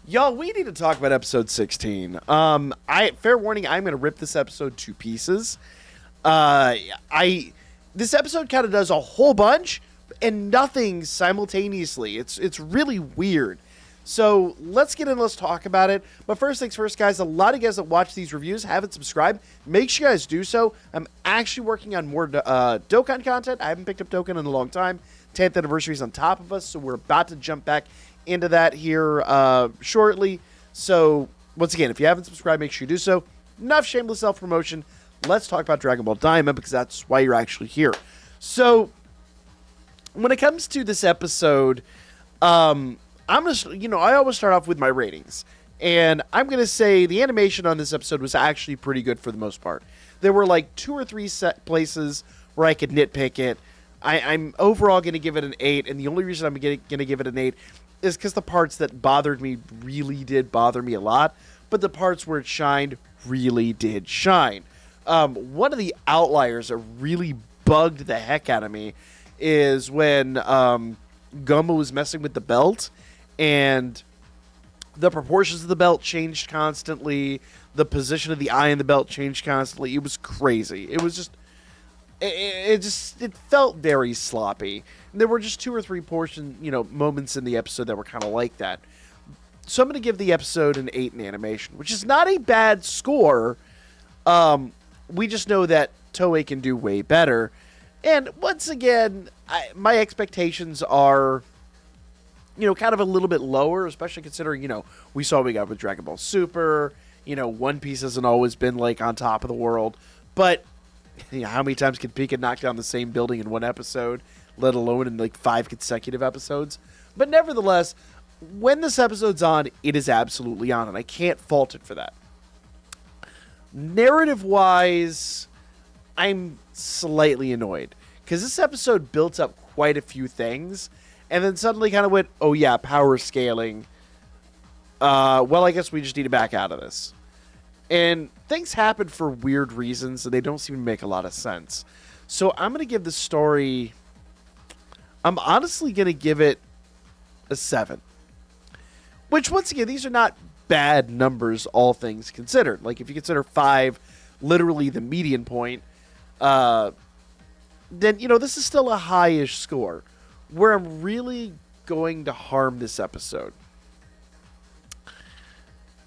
Y'all, we need to talk about episode 16. Fair warning, I'm going to rip this episode to pieces. This episode kind of does a whole bunch and nothing simultaneously. It's really weird. So let's get in, let's talk about it. But first things first, guys, a lot of you guys that watch these reviews haven't subscribed. Make sure you guys do so. I'm actually working on more Dokkan content. I haven't picked up Dokkan in a long time. 10th anniversary is on top of us, so we're about to jump back into that here shortly. So once again, if you haven't subscribed, make sure you do so. Enough shameless self-promotion. Let's talk about Dragon Ball Daima, because that's why you're actually here. So when it comes to this episode, I'm just, I always start off with my ratings, and I'm going to say the animation on this episode was actually pretty good for the most part. There were like 2 or 3 set places where I could nitpick it. I'm overall going to give it an 8, and the only reason I'm going to give it an 8 is because the parts that bothered me really did bother me a lot, but the parts where it shined really did shine. One of the outliers that really bugged the heck out of me is when Gummo was messing with the belt, and the proportions of the belt changed constantly. The position of the eye in the belt changed constantly. It was crazy. It was just, it felt very sloppy. And there were just 2 or 3 moments in the episode that were kind of like that. So I'm going to give the episode an 8 in animation, which is not a bad score. We just know that Toei can do way better. And once again, my expectations are, kind of a little bit lower, especially considering, we saw what we got with Dragon Ball Super. One Piece hasn't always been, like, on top of the world. But, how many times can Pika knock down the same building in one episode, let alone in, like, 5 consecutive episodes? But nevertheless, when this episode's on, it is absolutely on, and I can't fault it for that. Narrative-wise, I'm slightly annoyed, because this episode built up quite a few things, and then suddenly kind of went, oh yeah, power scaling. Well, I guess we just need to back out of this. And things happen for weird reasons, and they don't seem to make a lot of sense. So I'm going to give the story, I'm honestly going to give it a 7. Which, once again, these are not bad numbers, all things considered. Like, if you consider 5 literally the median point, then, this is still a high-ish score. Where I'm really going to harm this episode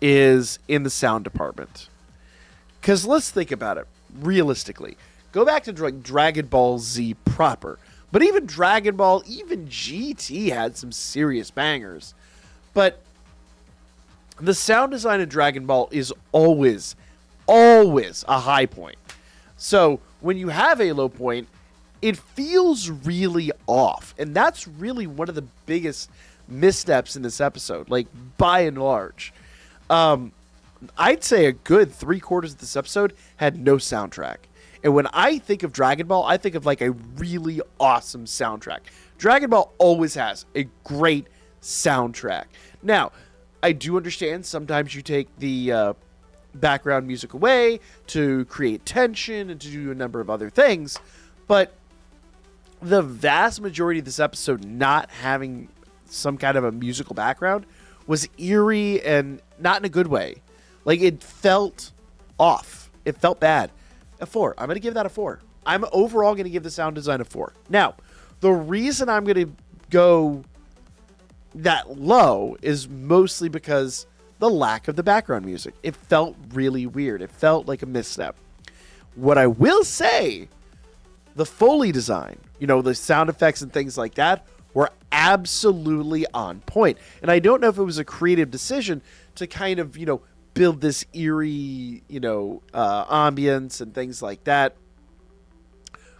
is in the sound department. Because let's think about it realistically. Go back to Dragon Ball Z proper. But even Dragon Ball, even GT had some serious bangers. But the sound design of Dragon Ball is always a high point. So when you have a low point, it feels really off. And that's really one of the biggest missteps in this episode, like, by and large. I'd say a good 3/4 of this episode had no soundtrack. And when I think of Dragon Ball, I think of, like, a really awesome soundtrack. Dragon Ball always has a great soundtrack. Now, I do understand sometimes you take the background music away to create tension and to do a number of other things, but the vast majority of this episode not having some kind of a musical background was eerie, and not in a good way. Like, it felt off. It felt bad. A 4. I'm going to give that a 4. I'm overall going to give the sound design a 4. Now, the reason I'm going to go that low is mostly because the lack of the background music. It felt really weird. It felt like a misstep. What I will say, the Foley design, the sound effects and things like that, were absolutely on point. And I don't know if it was a creative decision to kind of, build this eerie, ambience and things like that.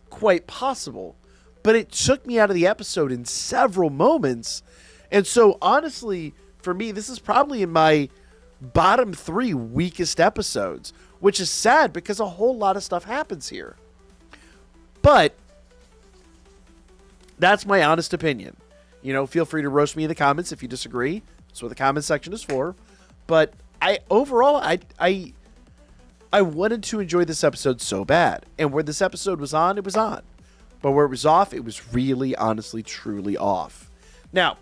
Quite possible. But it took me out of the episode in several moments. And so, honestly, for me, this is probably in my bottom 3 weakest episodes, which is sad because a whole lot of stuff happens here. But that's my honest opinion. Feel free to roast me in the comments if you disagree. That's what the comment section is for. But I wanted to enjoy this episode so bad. And where this episode was on, it was on. But where it was off, it was really, honestly, truly off. Now,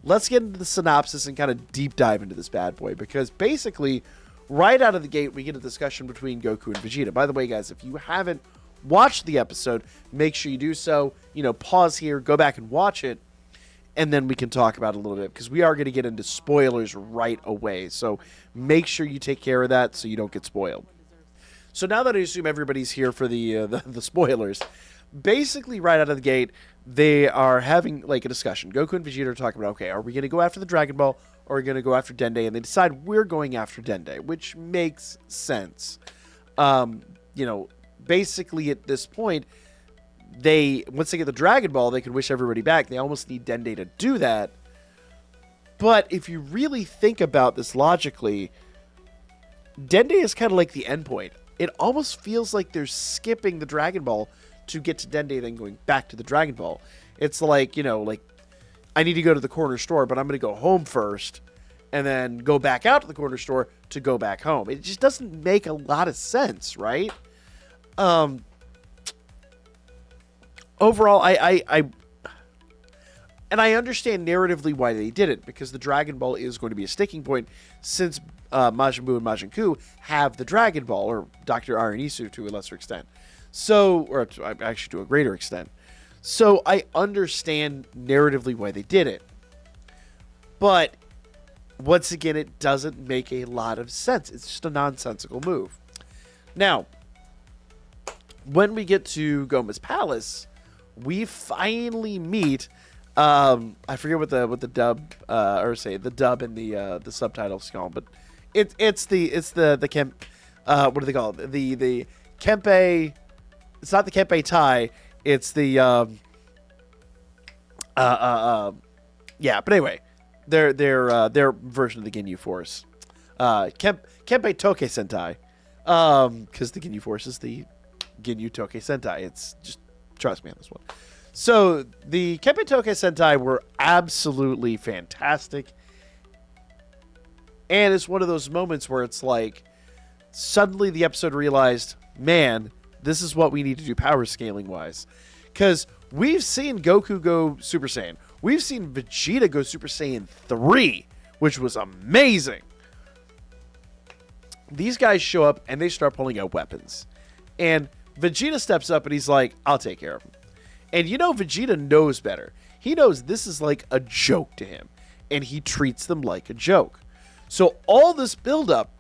let's get into the synopsis and kind of deep dive into this bad boy, because basically, right out of the gate, we get a discussion between Goku and Vegeta. By the way, guys, if you haven't watched the episode, make sure you do so. Pause here, go back and watch it, and then we can talk about it a little bit, because we are going to get into spoilers right away. So make sure you take care of that so you don't get spoiled. So now that I assume everybody's here for the spoilers, basically right out of the gate, they are having like a discussion. Goku and Vegeta are talking about, okay, are we going to go after the Dragon Ball, or are we going to go after Dende? And they decide we're going after Dende, which makes sense. Basically at this point, once they get the Dragon Ball, they can wish everybody back. They almost need Dende to do that. But if you really think about this logically, Dende is kind of like the endpoint. It almost feels like they're skipping the Dragon Ball to get to Dende, then going back to the Dragon Ball. It's like, I need to go to the corner store, but I'm going to go home first, and then go back out to the corner store to go back home. It just doesn't make a lot of sense, right? Overall, I understand narratively why they did it, because the Dragon Ball is going to be a sticking point, since Majin Buu and Majin Ku have the Dragon Ball, or Dr. Aranisu to a lesser extent. Actually to a greater extent. So I understand narratively why they did it. But once again, it doesn't make a lot of sense. It's just a nonsensical move. Now, when we get to Goma's Palace, we finally meet. I forget what the dub the dub and the subtitles call, but it's the Kemp. What do they call it? The Kempe. It's not the Kempe Tai. It's the yeah. But anyway, their version of the Ginyu Force. Kempe Toke Sentai. Because the Ginyu Force is the Ginyu Toke Sentai. It's just, trust me on this one. So the Kempe Toke Sentai were absolutely fantastic. And it's one of those moments where it's like, suddenly the episode realized, man, this is what we need to do power scaling wise. Because we've seen Goku go Super Saiyan. We've seen Vegeta go Super Saiyan 3, which was amazing. These guys show up and they start pulling out weapons. And Vegeta steps up and he's like, I'll take care of him. And Vegeta knows better. He knows this is like a joke to him. And he treats them like a joke. So all this buildup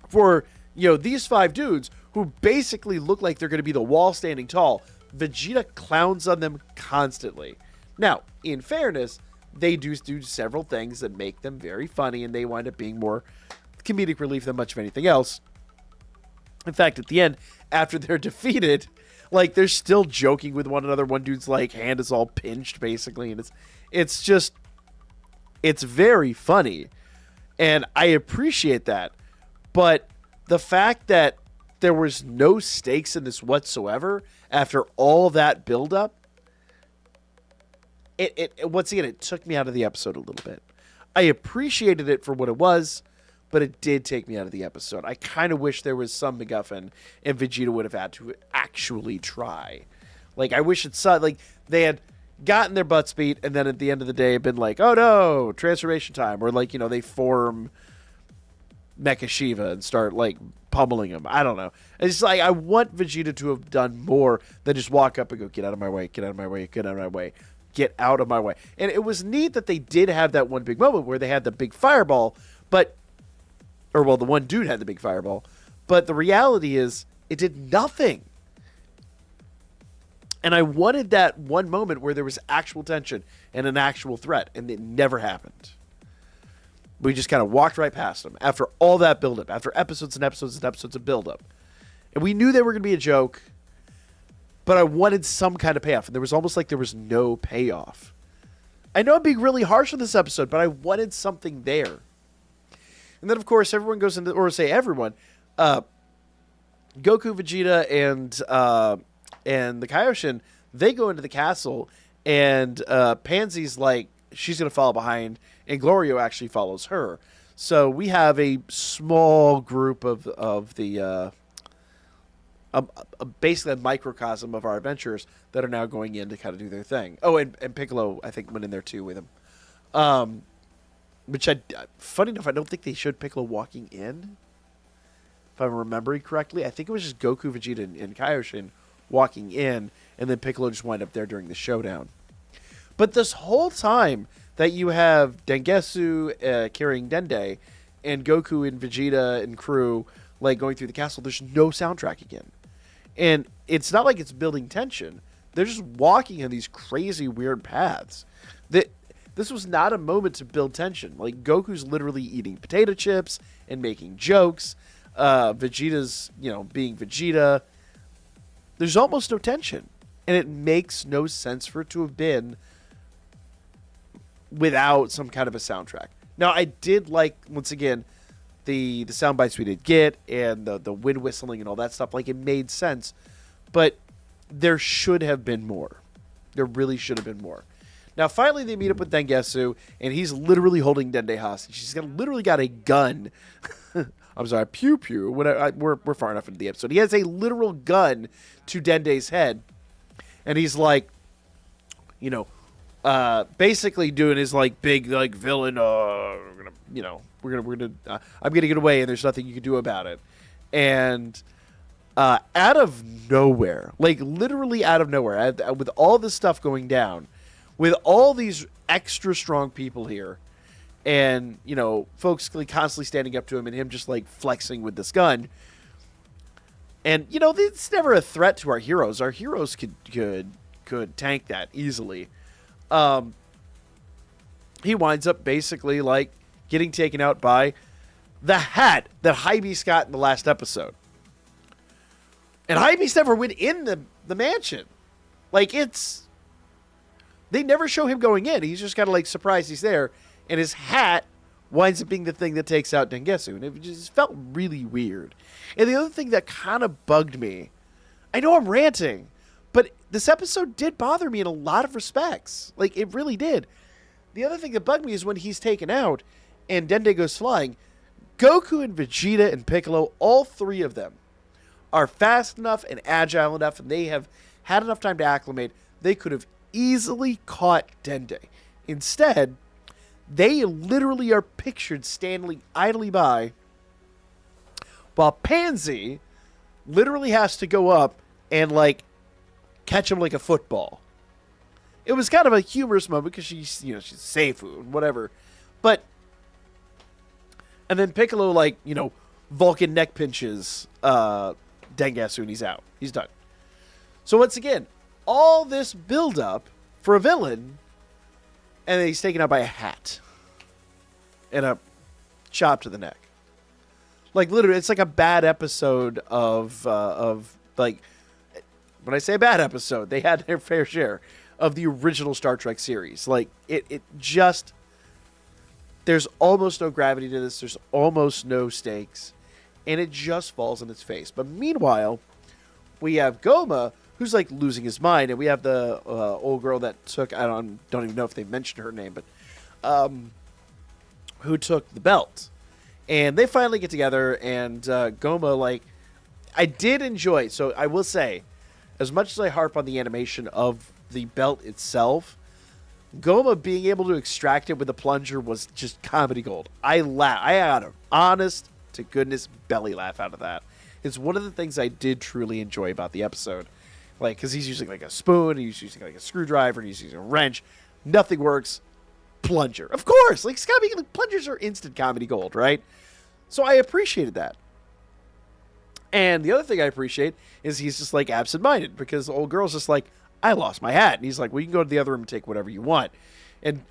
for, these 5 dudes who basically look like they're going to be the wall standing tall, Vegeta clowns on them constantly. Now, in fairness, they do several things that make them very funny, and they wind up being more comedic relief than much of anything else. In fact, at the end, after they're defeated, like, they're still joking with one another. One dude's like hand is all pinched, basically, and it's very funny, and I appreciate that. But the fact that there was no stakes in this whatsoever after all that buildup, it once again, it took me out of the episode a little bit. I appreciated it for what it was, but it did take me out of the episode. I kind of wish there was some MacGuffin and Vegeta would have had to actually try. Like, I wish they had gotten their butts beat, and then at the end of the day been like, oh no, transformation time. Or like, they form Mecha Shiva and start like pummeling him. I don't know. It's like, I want Vegeta to have done more than just walk up and go, get out of my way, get out of my way, get out of my way, get out of my way. And it was neat that they did have that one big moment where they had the big fireball, the one dude had the big fireball, but the reality is it did nothing. And I wanted that one moment where there was actual tension and an actual threat, and it never happened. We just kind of walked right past them after all that buildup, after episodes and episodes and episodes of buildup. And we knew they were going to be a joke, but I wanted some kind of payoff, and there was almost like there was no payoff. I know I'm being really harsh on this episode, but I wanted something there. And then, of course, everyone goes into, or say everyone, Goku, Vegeta, and the Kaioshin, they go into the castle, and Pansy's like, she's going to follow behind, and Glorio actually follows her. So we have a small group of the, basically a microcosm of our adventurers that are now going in to kind of do their thing. Oh, and Piccolo, I think, went in there too with him. Which funny enough, I don't think they showed Piccolo walking in. If I'm remembering correctly, I think it was just Goku, Vegeta, and Kaioshin walking in, and then Piccolo just wind up there during the showdown. But this whole time that you have Dengetsu carrying Dende, and Goku and Vegeta and crew like going through the castle, there's no soundtrack again. And it's not like it's building tension. They're just walking on these crazy, weird paths. This was not a moment to build tension. Like, Goku's literally eating potato chips and making jokes. Vegeta's, being Vegeta. There's almost no tension. And it makes no sense for it to have been without some kind of a soundtrack. Now, I did like, once again, the sound bites we did get and the wind whistling and all that stuff. Like, it made sense. But there should have been more. There really should have been more. Now, finally, they meet up with Dengetsu, and he's literally holding Dende hostage. He's literally got a gun. I'm sorry, pew pew. We're far enough into the episode. He has a literal gun to Dende's head, and he's like, basically doing his like big like villain. I'm gonna get away, and there's nothing you can do about it. And out of nowhere, like literally out of nowhere, with all this stuff going down. With all these extra strong people here and, folks constantly standing up to him and him just, like, flexing with this gun. And, it's never a threat to our heroes. Our heroes could tank that easily. He winds up basically, like, getting taken out by the hat that Hybeast got in the last episode. And Hybeast never went in the mansion. Like, they never show him going in. He's just kind of like surprised he's there. And his hat winds up being the thing that takes out Dengetsu. And it just felt really weird. And the other thing that kind of bugged me, I know I'm ranting, but this episode did bother me in a lot of respects. Like, it really did. The other thing that bugged me is when he's taken out and Dende goes flying, Goku and Vegeta and Piccolo, all three of them, are fast enough and agile enough, and they have had enough time to acclimate. They could have easily caught Dende. Instead, they literally are pictured standing idly by while Pansy literally has to go up and like catch him like a football. It was kind of a humorous moment because she's Seifu and whatever. But and then Piccolo Vulcan neck pinches Dengetsu and he's out. He's done. So once again, all this build-up for a villain, and then he's taken out by a hat and a chop to the neck. Like, literally, it's like a bad episode of when I say bad episode, they had their fair share of the original Star Trek series. Like, it just, there's almost no gravity to this. There's almost no stakes, and it just falls on its face. But meanwhile, we have Goma, who's like losing his mind, and we have the old girl that took, I don't even know if they mentioned her name, but who took the belt. And they finally get together, and Goma, I did enjoy, so I will say, as much as I harp on the animation of the belt itself, Goma being able to extract it with a plunger was just comedy gold. I had an honest to goodness belly laugh out of that. It's one of the things I did truly enjoy about the episode. Because he's using a spoon, he's using a screwdriver, he's using a wrench. Nothing works. Plunger. Of course! Plungers are instant comedy gold, right? So I appreciated that. And the other thing I appreciate is he's just absent-minded because the old girl's just I lost my hat. And he's like, well, you can go to the other room and take whatever you want. And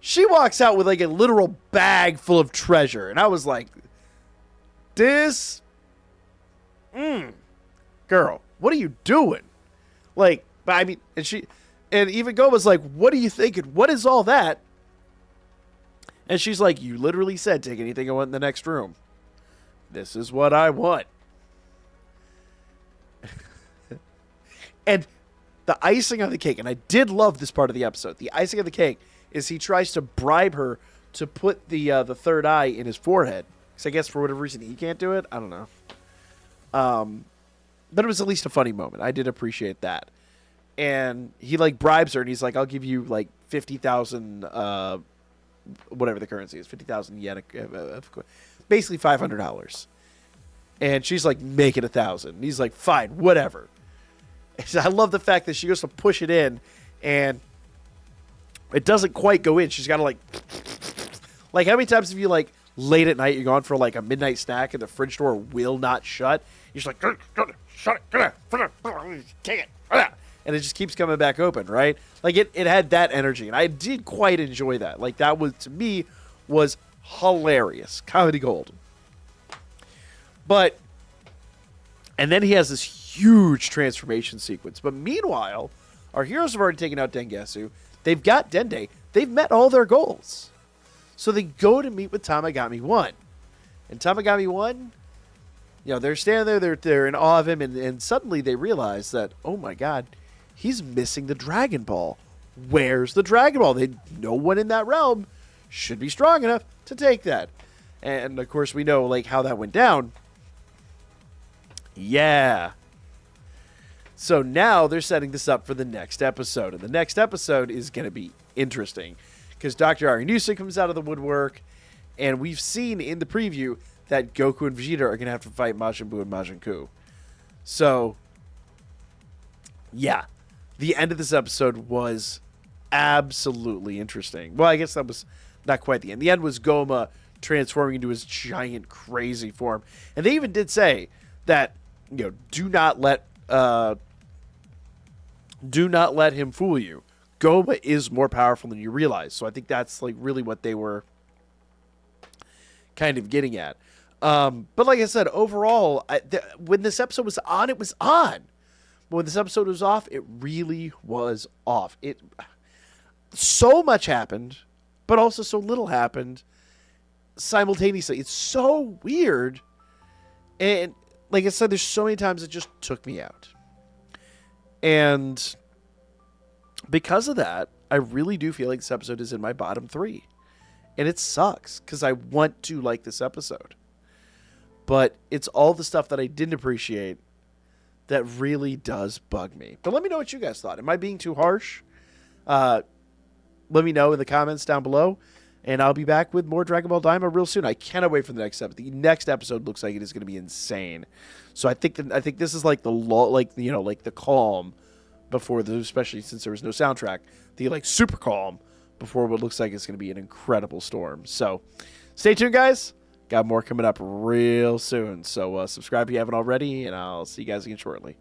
she walks out with a literal bag full of treasure. And I was like, this... girl, what are you doing? And even Goma's like, what are you thinking? What is all that? And she's like, you literally said take anything I want in the next room. This is what I want. And the icing on the cake, and I did love this part of the episode, the icing on the cake is he tries to bribe her to put the third eye in his forehead. Because I guess for whatever reason he can't do it. I don't know. But it was at least a funny moment. I did appreciate that. And he bribes her and he's like, I'll give you 50,000, whatever the currency is, 50,000 yen, basically $500. And she's like, make it 1,000. And he's like, fine, whatever. And I love the fact that she goes to push it in, and it doesn't quite go in. She's got to like how many times have you like late at night you're going for like a midnight snack and the fridge door will not shut? You're just like, shut it, take it, and it just keeps coming back open, right? Like it had that energy, and I did quite enjoy that. Like that was, to me, was hilarious, comedy gold. But, and then he has this huge transformation sequence. But meanwhile, our heroes have already taken out Dengetsu. They've got Dende. They've met all their goals. So they go to meet with Tamagami 1. And Tamagami 1, they're standing there, they're in awe of him, and suddenly they realize that, oh my god, he's missing the Dragon Ball. Where's the Dragon Ball? No one in that realm should be strong enough to take that. And of course we know like how that went down. Yeah. So now they're setting this up for the next episode. And the next episode is going to be interesting because Dr. Arinusa comes out of the woodwork, and we've seen in the preview that Goku and Vegeta are going to have to fight Majin Buu and Majin Ku. So, yeah, the end of this episode was absolutely interesting. Well, I guess that was not quite the end. The end was Goma transforming into his giant, crazy form. And they even did say that, do not let him fool you. Goma is more powerful than you realize. So I think that's like really what they were kind of getting at. But like I said, overall, when this episode was on, it was on. But when this episode was off, it really was off. So much happened, but also so little happened simultaneously. It's so weird. And like I said, there's so many times it just took me out. And because of that, I really do feel like this episode is in my bottom 3. And it sucks because I want to like this episode. But it's all the stuff that I didn't appreciate that really does bug me. But let me know what you guys thought. Am I being too harsh? Let me know in the comments down below. And I'll be back with more Dragon Ball Daima real soon. I cannot wait for the next episode. The next episode looks like it is going to be insane. So I think this is like the calm before especially since there was no soundtrack, the like super calm before what looks like it's going to be an incredible storm. So stay tuned, guys. Got more coming up real soon. So subscribe if you haven't already, and I'll see you guys again shortly.